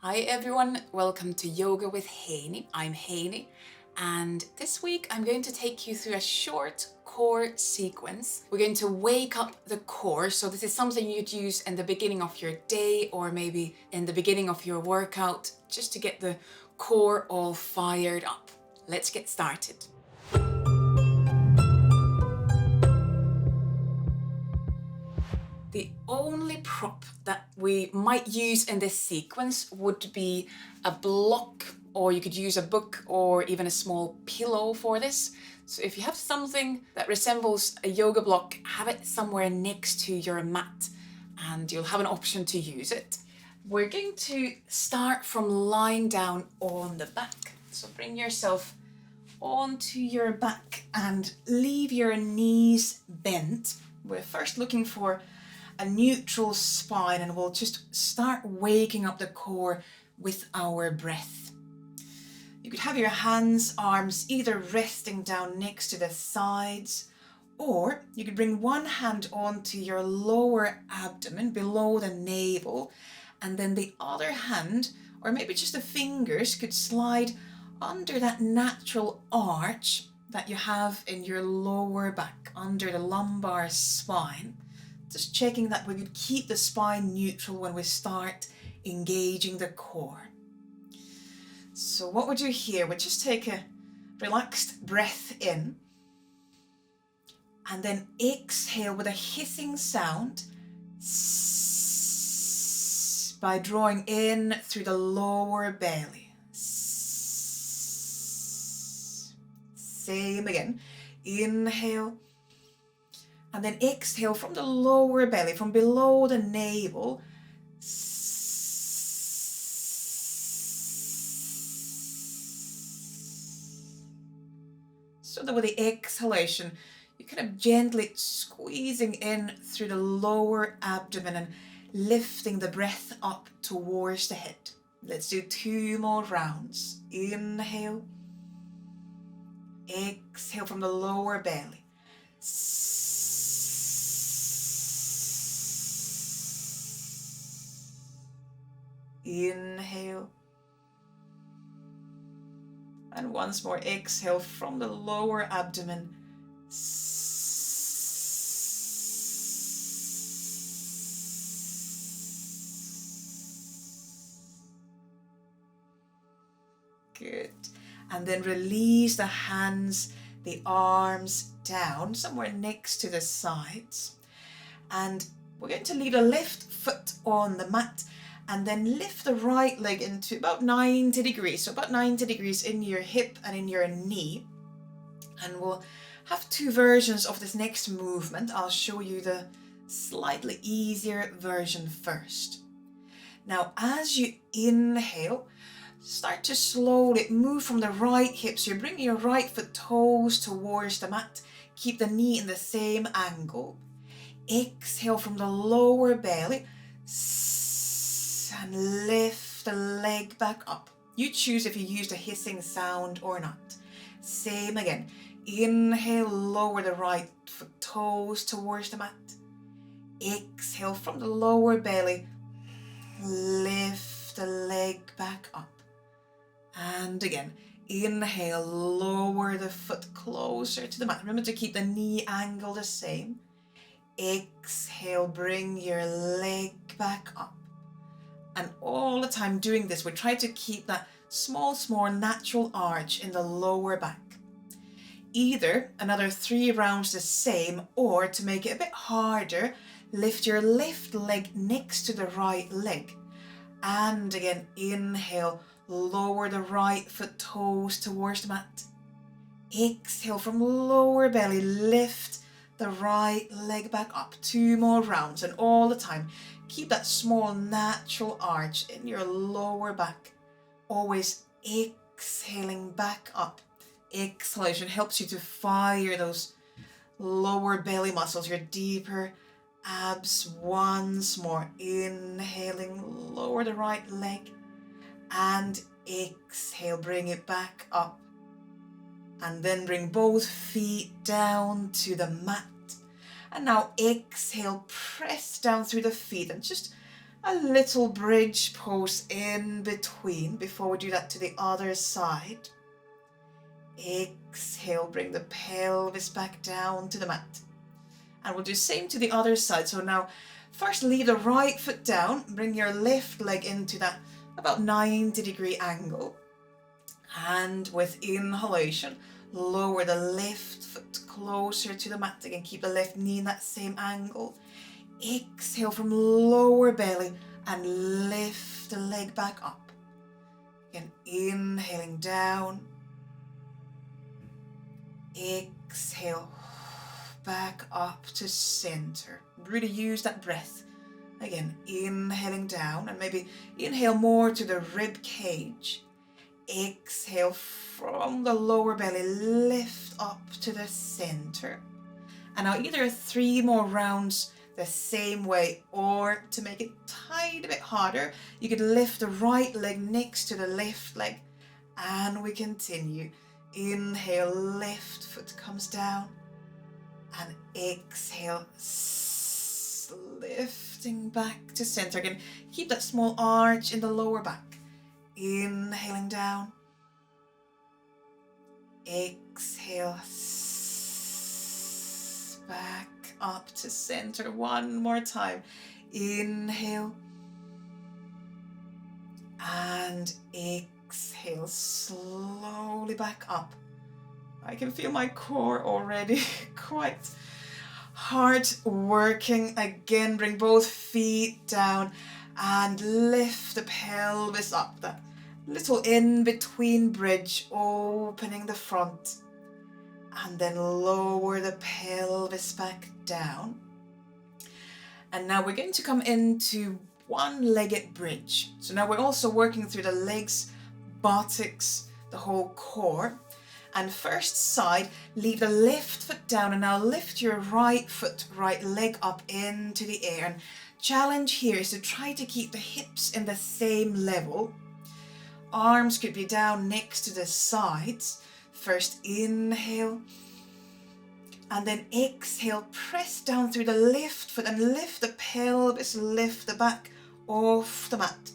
Hi everyone, welcome to Yoga with Heini. I'm Heini, and this week I'm going to take you through a short core sequence. We're going to wake up the core, so this is something you'd use in the beginning of your day or maybe in the beginning of your workout, just to get the core all fired up. Let's get started. The only prop that we might use in this sequence would be a block, or you could use a book or even a small pillow for this. So if you have something that resembles a yoga block, have it somewhere next to your mat and you'll have an option to use it. We're going to start from lying down on the back. So bring yourself onto your back and leave your knees bent. We're first looking for a neutral spine, and we'll just start waking up the core with our breath. You could have your hands, arms either resting down next to the sides, or you could bring one hand onto your lower abdomen below the navel, and then the other hand, or maybe just the fingers, could slide under that natural arch that you have in your lower back, under the lumbar spine. Just checking that we could keep the spine neutral when we start engaging the core. So what we do here, we just take a relaxed breath in and then exhale with a hissing sound by drawing in through the lower belly. Same again. Inhale. And then exhale from the lower belly, from below the navel. So that with the exhalation, you're kind of gently squeezing in through the lower abdomen and lifting the breath up towards the head. Let's do 2 more rounds. Inhale. Exhale from the lower belly. Inhale. And once more, exhale from the lower abdomen. Good. And then release the hands, the arms down, somewhere next to the sides. And we're going to leave the left foot on the mat and then lift the right leg into about 90 degrees. So about 90 degrees in your hip and in your knee. And we'll have 2 versions of this next movement. I'll show you the slightly easier version first. Now, as you inhale, start to slowly move from the right hip. So you're bringing your right foot toes towards the mat. Keep the knee in the same angle. Exhale from the lower belly and lift the leg back up. You choose if you use the hissing sound or not. Same again. Inhale, lower the right foot toes towards the mat. Exhale from the lower belly, lift the leg back up. And again, inhale, lower the foot closer to the mat. Remember to keep the knee angle the same. Exhale, bring your leg back up. And all the time doing this, we try to keep that small natural arch in the lower back. Either another 3 rounds the same, or to make it a bit harder, lift your left leg next to the right leg. And again, inhale, lower the right foot toes towards the mat. Exhale from lower belly, lift the right leg back up. 2 more rounds, and all the time keep that small natural arch in your lower back. Always exhaling back up. Exhalation helps you to fire those lower belly muscles, your deeper abs. Once more, inhaling, lower the right leg, and exhale, bring it back up. And then bring both feet down to the mat. And now exhale, press down through the feet and just a little bridge pose in between before we do that to the other side. Exhale, bring the pelvis back down to the mat. And we'll do the same to the other side. So now first leave the right foot down, bring your left leg into that about 90-degree angle. And with inhalation, lower the left foot closer to the mat again. Keep the left knee in that same angle. Exhale from lower belly and lift the leg back up. Again, inhaling down. Exhale back up to center. Really use that breath. Again, inhaling down and maybe inhale more to the rib cage. Exhale from the lower belly, lift up to the center. And now either 3 more rounds the same way, or to make it a tiny bit harder, you could lift the right leg next to the left leg. And we continue. Inhale, left foot comes down. And exhale, lifting back to center. Again, keep that small arch in the lower back. Inhaling down. Exhale, back up to center. One more time. Inhale. And exhale, slowly back up. I can feel my core already quite hard working. Again, bring both feet down and lift the pelvis up. That little in-between bridge, opening the front. And then lower the pelvis back down. And now we're going to come into one-legged bridge. So now we're also working through the legs, buttocks, the whole core. And first side, leave the left foot down and now lift your right foot, right leg up into the air. And challenge here is to try to keep the hips in the same level. Arms could be down next to the sides. First inhale. And then exhale, press down through the left foot and lift the pelvis, lift the back off the mat.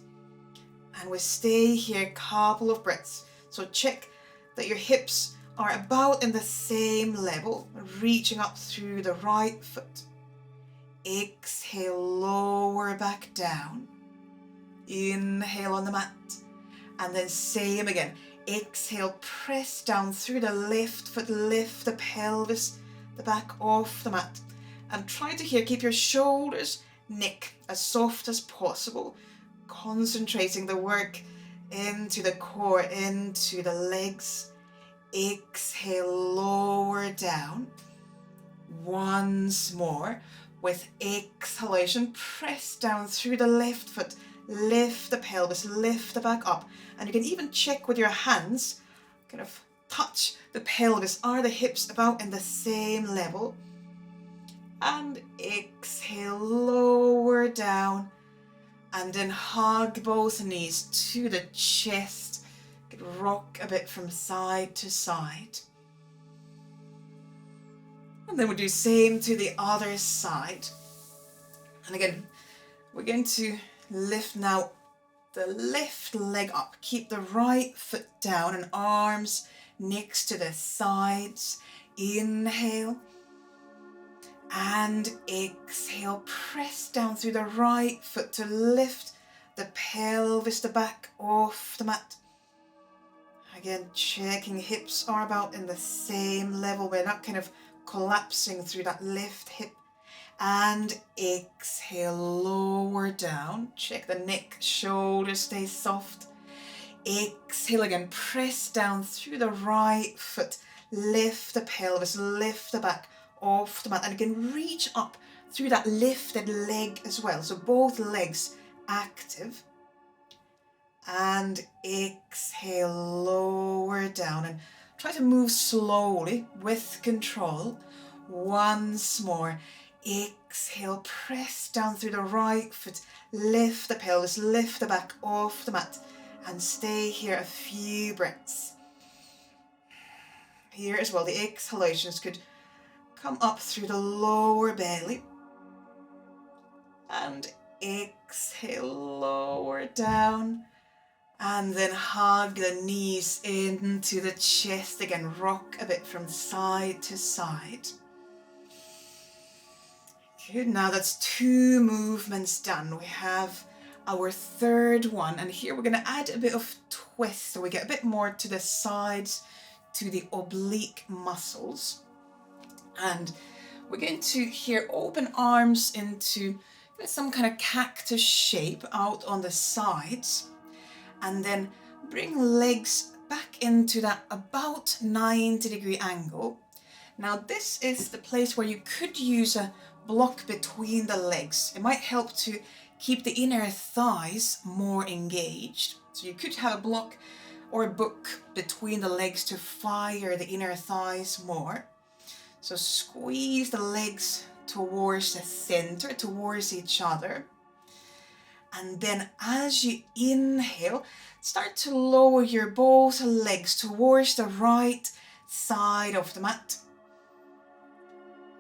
And we stay here a couple of breaths. So check that your hips are about in the same level, reaching up through the right foot. Exhale, lower back down. Inhale on the mat. And then same again. Exhale, press down through the left foot, lift the pelvis, the back off the mat. And try to here keep your shoulders, neck as soft as possible. Concentrating the work into the core, into the legs. Exhale, lower down. Once more. With exhalation, press down through the left foot. Lift the pelvis, lift the back up. And you can even check with your hands, kind of touch the pelvis. Are the hips about in the same level? And exhale, lower down. And then hug both knees to the chest. Rock a bit from side to side. And then we'll do same to the other side. And again, we're going to lift now the left leg up. Keep the right foot down and arms next to the sides. Inhale. And exhale. Press down through the right foot to lift the pelvis, the back off the mat. Again, checking hips are about in the same level. We're not kind of collapsing through that left hip. And exhale, lower down. Check the neck, shoulders stay soft. Exhale again, press down through the right foot. Lift the pelvis, lift the back off the mat. And again, reach up through that lifted leg as well. So both legs active. And exhale, lower down. And try to move slowly with control. Once more. Exhale, press down through the right foot. Lift the pelvis, lift the back off the mat. And stay here a few breaths. Here as well, the exhalations could come up through the lower belly. And exhale, lower down. And then hug the knees into the chest. Again, rock a bit from side to side. Good, now that's 2 movements done. We have our third one, and here we're going to add a bit of twist, so we get a bit more to the sides, to the oblique muscles. And we're going to here open arms into some kind of cactus shape out on the sides, and then bring legs back into that about 90-degree angle. Now this is the place where you could use a block between the legs. It might help to keep the inner thighs more engaged. So you could have a block or a book between the legs to fire the inner thighs more. So squeeze the legs towards the center, towards each other. And then as you inhale, start to lower your both legs towards the right side of the mat.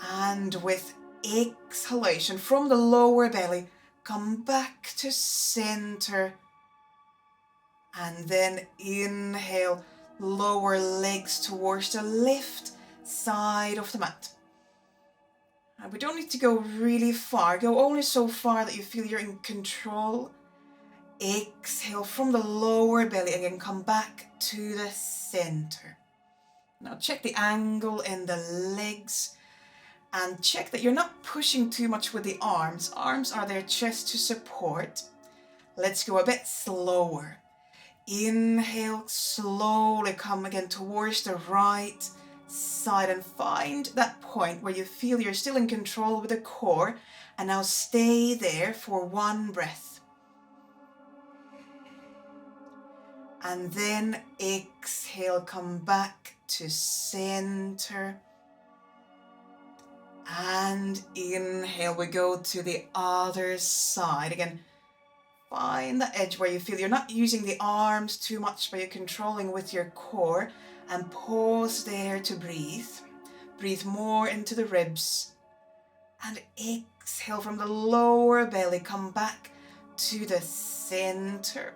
And with exhalation from the lower belly, come back to center. And then inhale, lower legs towards the left side of the mat. And we don't need to go really far. Go only so far that you feel you're in control. Exhale from the lower belly. Again, come back to the center. Now check the angle in the legs. And check that you're not pushing too much with the arms. Arms are there just to support. Let's go a bit slower. Inhale, slowly come again towards the right side and find that point where you feel you're still in control with the core. And now stay there for 1 breath. And then exhale, come back to center. And inhale, we go to the other side. Again, find the edge where you feel you're not using the arms too much, but you're controlling with your core. And pause there to breathe. Breathe more into the ribs. And exhale from the lower belly. Come back to the center.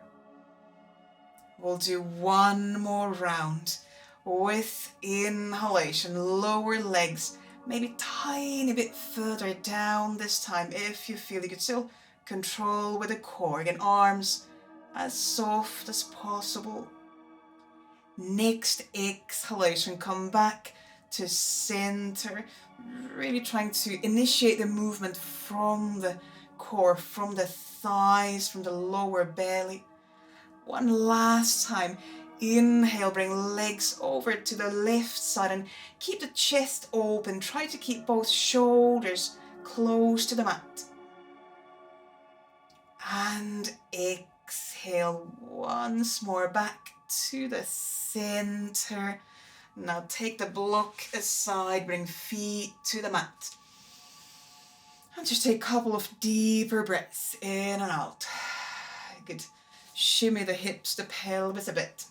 We'll do 1 more round. With inhalation, lower legs. Maybe tiny bit further down this time if you feel you could still control with the core. Again, arms as soft as possible. Next exhalation, come back to center. Really trying to initiate the movement from the core, from the thighs, from the lower belly. 1 last time. Inhale, bring legs over to the left side and keep the chest open. Try to keep both shoulders close to the mat. And exhale once more back to the center. Now take the block aside, bring feet to the mat. And just take a couple of deeper breaths in and out. You could shimmy the hips, the pelvis a bit.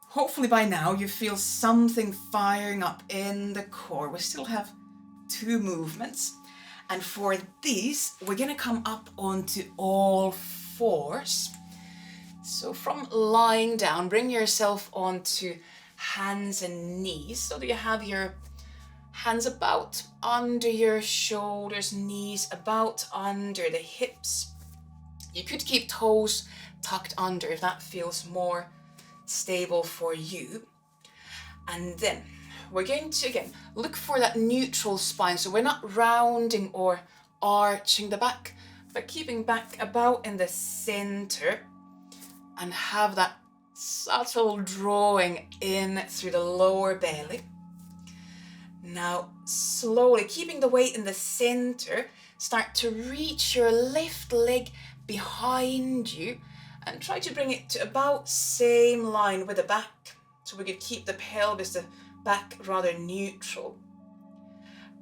Hopefully by now you feel something firing up in the core. We still have 2 movements. And for these, we're going to come up onto all 4s. So from lying down, bring yourself onto hands and knees so that you have your hands about under your shoulders, knees about under the hips. You could keep toes tucked under if that feels more stable for you. And then we're going to again look for that neutral spine, so we're not rounding or arching the back, but keeping back about in the center, and have that subtle drawing in through the lower belly. Now slowly, keeping the weight in the center, start to reach your left leg behind you and try to bring it to about same line with the back, so we could keep the pelvis, the back rather neutral.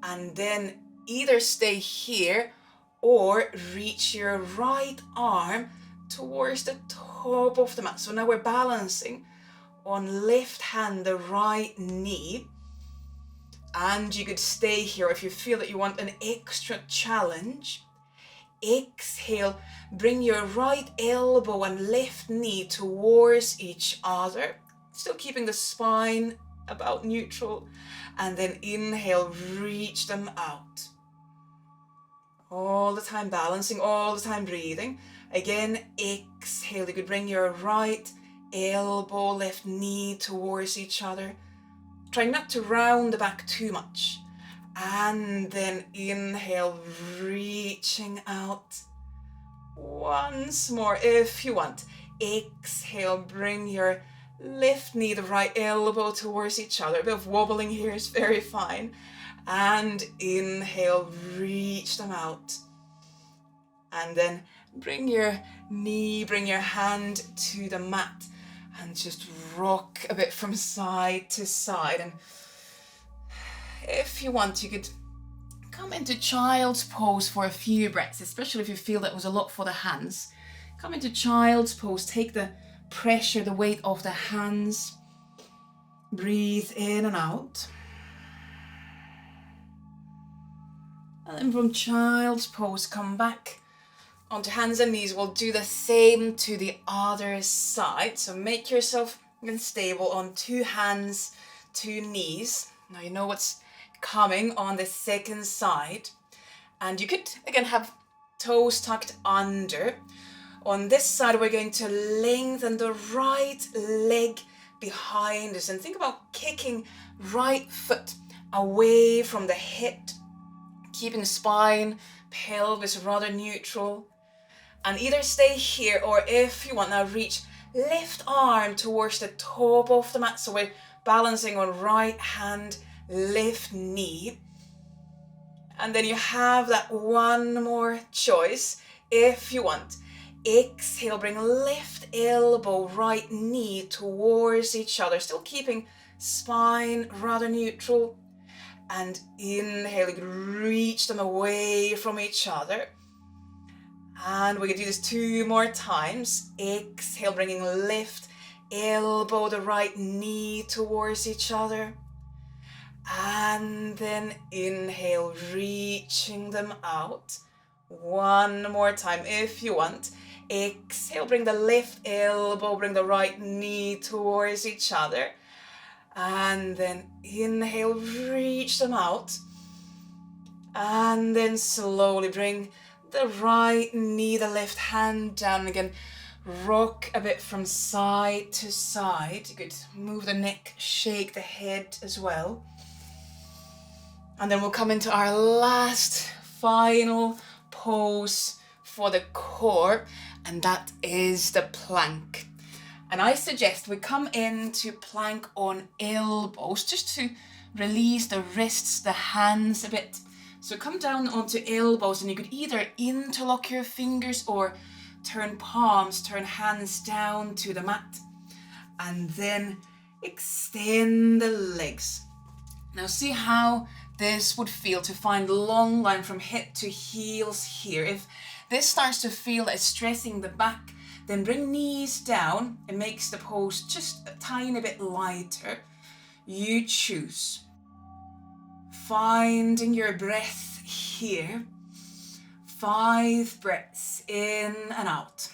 And then either stay here or reach your right arm towards the top of the mat. So now we're balancing on left hand, the right knee. And you could stay here if you feel that you want an extra challenge. exhale, bring your right elbow and left knee towards each other, still keeping the spine about neutral. And then inhale, reach them out. All the time balancing, all the time breathing. Again, exhale, you could bring your right elbow, left knee towards each other. Try not to round the back too much. And then inhale, reaching out. Once more, if you want. Exhale, bring your left knee, the right elbow towards each other. A bit of wobbling here is very fine. And inhale, reach them out. And then bring your knee, bring your hand to the mat and just rock a bit from side to side. And if you want, you could come into child's pose for a few breaths, especially if you feel that was a lot for the hands. Come into child's pose, take the pressure, the weight off the hands. Breathe in and out. And then from child's pose, come back onto hands and knees. We'll do the same to the other side. So make yourself stable on 2 hands, 2 knees. Now you know what's coming on the second side. And you could, again, have toes tucked under. On this side, we're going to lengthen the right leg behind us. And think about kicking right foot away from the hip, keeping spine, pelvis rather neutral. And either stay here, or if you want, now reach left arm towards the top of the mat. So we're balancing on right hand, left knee. And then you have that one more choice if you want. Exhale, bring left elbow, right knee towards each other, still keeping spine rather neutral. And inhale, reach them away from each other. And we can do this 2 more times. Exhale, bringing left elbow, the right knee towards each other. And then inhale, reaching them out. 1 more time if you want. Exhale, bring the left elbow, bring the right knee towards each other. And then inhale, reach them out. And then slowly bring the right knee, the left hand down. Again, rock a bit from side to side. You could move the neck, shake the head as well. And then we'll come into our last, final pose for the core, and that is the plank. And I suggest we come into plank on elbows just to release the wrists, the hands a bit. So come down onto elbows, and you could either interlock your fingers or turn palms, turn hands down to the mat, and then extend the legs. Now see how this would feel to find long line from hip to heels here. If this starts to feel like stressing the back, then bring knees down. It makes the pose just a tiny bit lighter. You choose. Finding your breath here. 5 breaths in and out.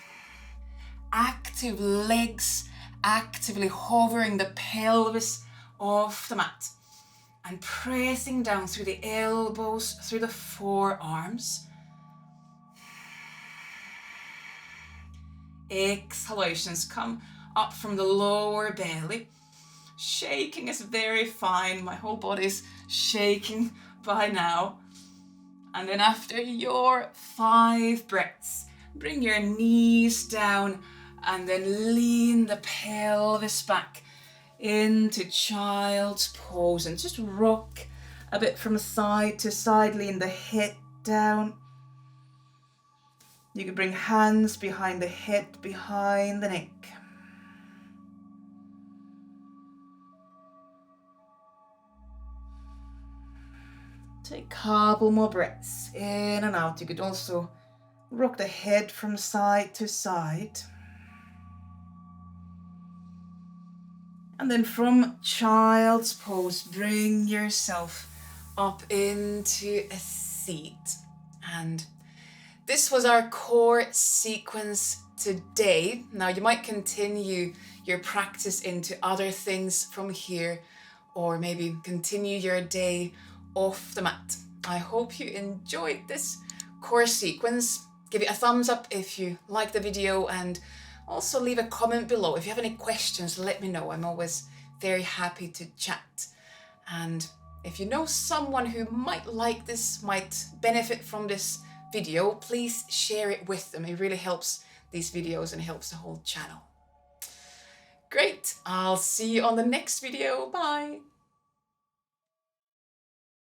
Active legs, actively hovering the pelvis off the mat. And pressing down through the elbows, through the forearms. Exhalations come up from the lower belly. Shaking is very fine. My whole body is shaking by now. And then after your 5 breaths, bring your knees down and then lean the pelvis back into child's pose and just rock a bit from side to side, lean the head down. You can bring hands behind the head, behind the neck. Take a couple more breaths in and out. You could also rock the head from side to side. And then from child's pose, bring yourself up into a seat. And this was our core sequence today. Now you might continue your practice into other things from here, or maybe continue your day off the mat. I hope you enjoyed this core sequence. Give it a thumbs up if you like the video, and also leave a comment below. If you have any questions, let me know. I'm always very happy to chat. And if you know someone who might like this, might benefit from this video, please share it with them. It really helps these videos and helps the whole channel. Great, I'll see you on the next video. Bye.